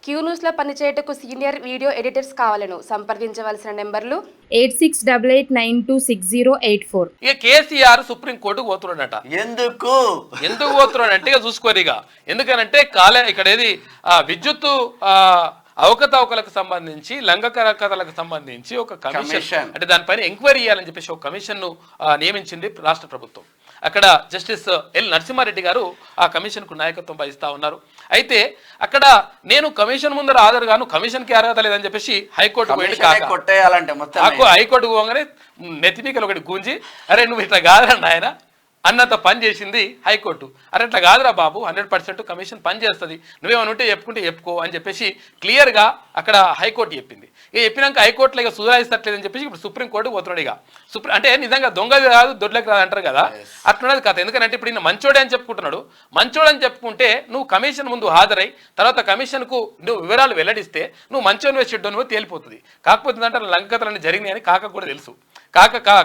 Queue న్యూస్లో పనిచేయటకు senior video editors కావాలను సంప్రదించవలసిన నెంబర్లు 8688960884. ఇక కేసీఆర్ సుప్రీంకోర్టుకు పోతున్నాడట. ఎందుకు ఎందుకు పోతున్నాడంటే ఇక చూసుకోరు ఇక. ఎందుకనంటే ఇక్కడ ఏది విద్యుత్తు అవకతవకలకు సంబంధించి లంఘకరకతలకు సంబంధించి ఒక కమిషన్ అంటే దానిపైన ఎంక్వైరీ చేయాలని చెప్పేసి ఒక కమిషన్ ను నియమించింది రాష్ట్ర ప్రభుత్వం. అక్కడ జస్టిస్ ఎల్ నరసింహారెడ్డి గారు ఆ కమిషన్ కు నాయకత్వం వహిస్తా ఉన్నారు. అయితే అక్కడ నేను కమిషన్ ముందర హాజరుగాను, కమిషన్ కి అర్హత లేదని చెప్పేసి హైకోర్టు హైకోర్టు పోగానే నెత్తిమీకలు ఒకటి గుంజి, అరే నువ్వు ఇట్లా కాదురా నాయన అన్నంత పని చేసింది హైకోర్టు. అరే అట్లా కాదురా బాబు, 100% కమిషన్ పని చేస్తుంది, నువ్వేమైనా ఉంటే చెప్పుకో అని చెప్పేసి క్లియర్గా అక్కడ హైకోర్టు చెప్పింది. ఇక చెప్పినాక హైకోర్టులో ఇక సుధారిస్తట్లేదని చెప్పేసి ఇప్పుడు సుప్రీంకోర్టుకు పోతున్నాడు. ఇక అంటే నిజంగా దొంగది కాదు దొడ్లకు రాదు అంటారు కదా, అట్లున్నది కథ. ఎందుకంటే ఇప్పుడు ఈయన మంచోడే అని చెప్పుకుంటున్నాడు. మంచోడని చెప్పుకుంటే నువ్వు కమిషన్ ముందు హాజరై తర్వాత కమిషన్కు నువ్వు వివరాలు వెల్లడిస్తే నువ్వు మంచోని చెడ్డో నువ్వు తేలిపోతుంది. కాకపోతే అంటే లంకతలన్నీ జరిగినాయని కాక కూడా తెలుసు.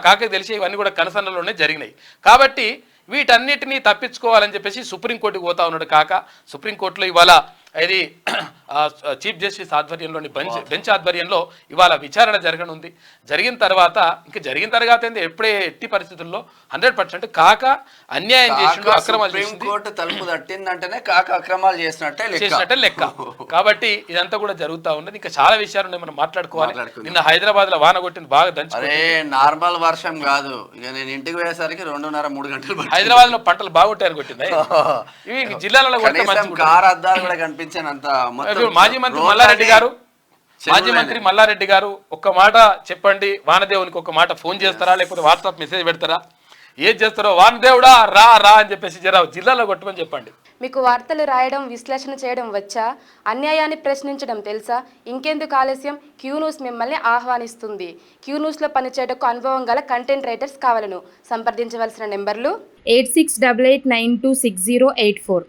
కాక తెలిసి ఇవన్నీ కూడా కనసన్నలోనే జరిగినాయి. కాబట్టి వీటన్నిటినీ తప్పించుకోవాలని చెప్పేసి సుప్రీంకోర్టుకు పోతా ఉన్నాడు కాక. సుప్రీంకోర్టులో ఇవాళ ఇది చీఫ్ జస్టిస్ ఆధ్వర్యంలోని బెంచ్ ఆధ్వర్యంలో ఇవాళ విచారణ జరగనుంది. జరిగిన తర్వాత ఎప్పుడే ఎట్టి పరిస్థితుల్లో 100% కాక అన్యాయం చేసిండు, అక్రమాలు సుప్రీంకోర్టు తలుపు తట్టిందంటేనే కాక అక్రమాలు చేసినట్టే లెక్క. కాబట్టి ఇదంతా కూడా జరుగుతూ ఉన్నది. ఇంకా చాలా విషయాలు ఉన్నాయి, మనం మాట్లాడుకోవాలి. నిన్న హైదరాబాద్ లో వాన కొట్టింది బాగా దంచి. నార్మల్ వర్షం కాదు, ఇక నేను ఇంటికి పోయేసరికి 2:30-3 గంటలు హైదరాబాద్ లో పంటలు బాగుంటాయని కొట్టింది. ఇవి జిల్లాలలో కార్ అద్దాలు కూడా కనిపించానంత. మాజీ మంత్రి మల్లారెడ్డి గారు ఒక్క మాట చెప్పండి, వానదేవునికి ఒక మాట ఫోన్ చేస్తారా లేకపోతే వాట్సాప్ మెసేజ్ పెడతారా, ఏం చేస్తారో వానదేవుడా రా అని చెప్పేసి జిల్లాలో కొట్టమని చెప్పండి. మీకు వార్తలు రాయడం, విశ్లేషణ చేయడం వచ్చా? అన్యాయాన్ని ప్రశ్నించడం తెలుసా? ఇంకెందుకు ఆలస్యం? క్యూ న్యూస్ మిమ్మల్ని ఆహ్వానిస్తుంది. క్యూ న్యూస్లో పనిచేయటకు అనుభవం గల కంటెంట్ రైటర్స్ కావాలను సంప్రదించవలసిన నెంబర్లు 8688960884.